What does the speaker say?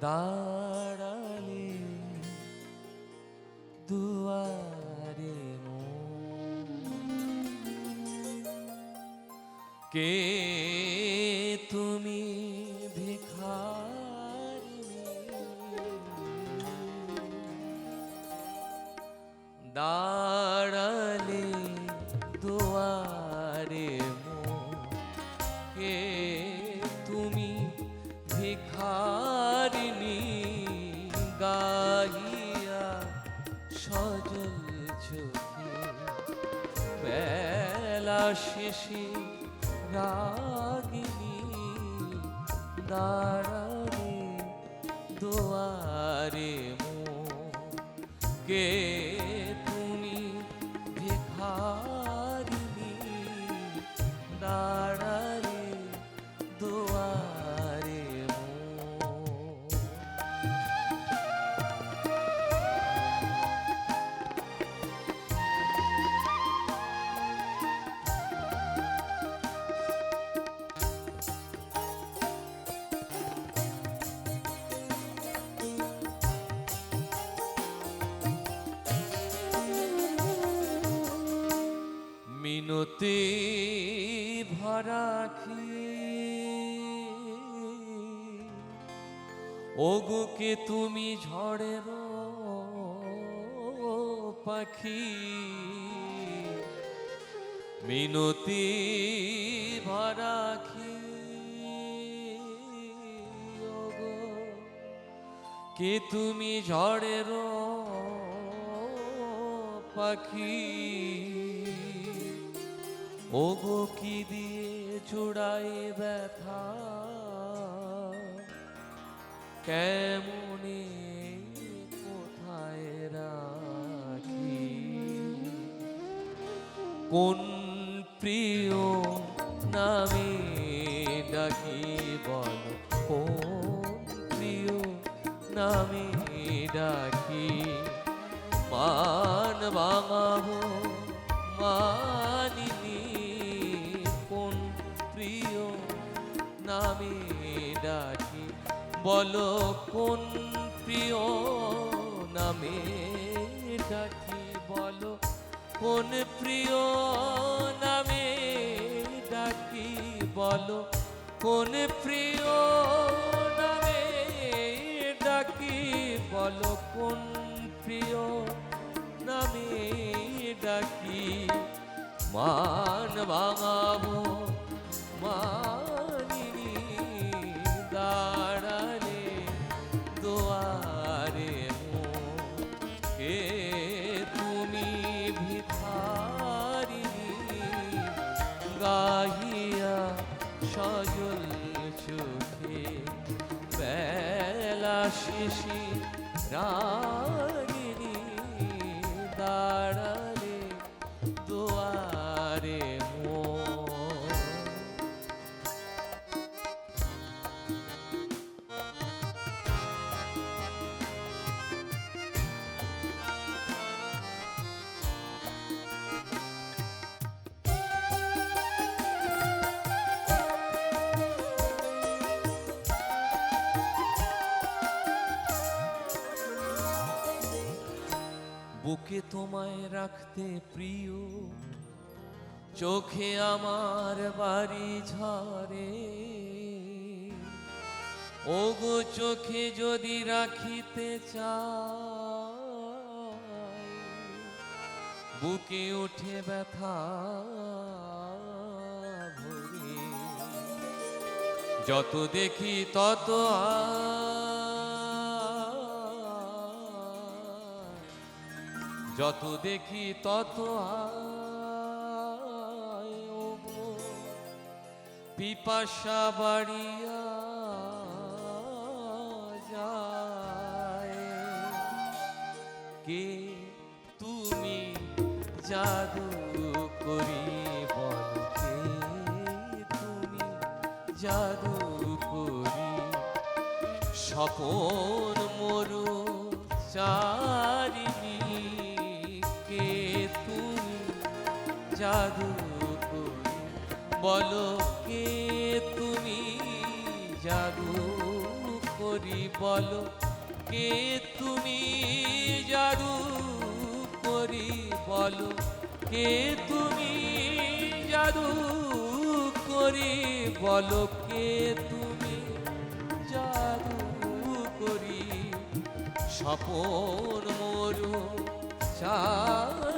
দাঁড়ালে দুয়ারে মোর, কে তুমি ভিখারিণী, দাঁড়ালে দুয়ারে মোর, কে তুমি ভিখারিণী, গাহিয়া সজল চোখে বেলা শেষে রাগিনী, দাঁড়ালে দুয়ারে মোর, কে তুমি ভিখারিণী, দাঁড়ালে দুয়ারে মোর। মিনতি ভরা আখি, ওগো কে তুমি ঝড়ের পাখি, মিনতি ভরা আখি, ওগো কে তুমি ঝড়ের পাখি, ওগো কি দিয়ে চূড়ায় ব্যথা, কেমনে কোথায় রাখি, কোন প্রিয় নামে ডাকি বল, কোন প্রিয় নামে ডাকি, মান ভাঙাবো মানিনি, কোন প্রিয় নামে ডাকি বলো, কোন প্রিয় নামে ডাকি বলো, কোন প্রিয় নামে ডাকি বলো, কোন প্রিয় নামে ডাকি বলো, কোন প্রিয় নামে ডাকি, মান ভাঙাবো মানিনি, দাঁড়ালে দুয়ারে মোর, কে তুমি ভিখারিণী, গাহিয়া সজল চোখে বেলা শেষে রাগিনী, দাঁড়ালে দুয়ারে মোর। বুকে তোমায় রাখতে প্রিয়, চোখে আমার বাড়ি ঝরে, ওগো চোখে যদি রাখিতে চাই, বুকে ওঠে ব্যথা ভরে, যত দেখি তত যত দেখি তত পিপাসা বাড়িয়া যায়, কে তুমি জাদু করি বল, কে তুমি জাদু করি, স্বপন মরু চারিণী, কে তুমি জাদু করি বলো, কে তুমি জাদু করি, করি বলো কে তুমি জাদু করি বলো কে তুমি জাদু করি বলো কে তুমি জাদু করি স্বপন মরু চাঁদ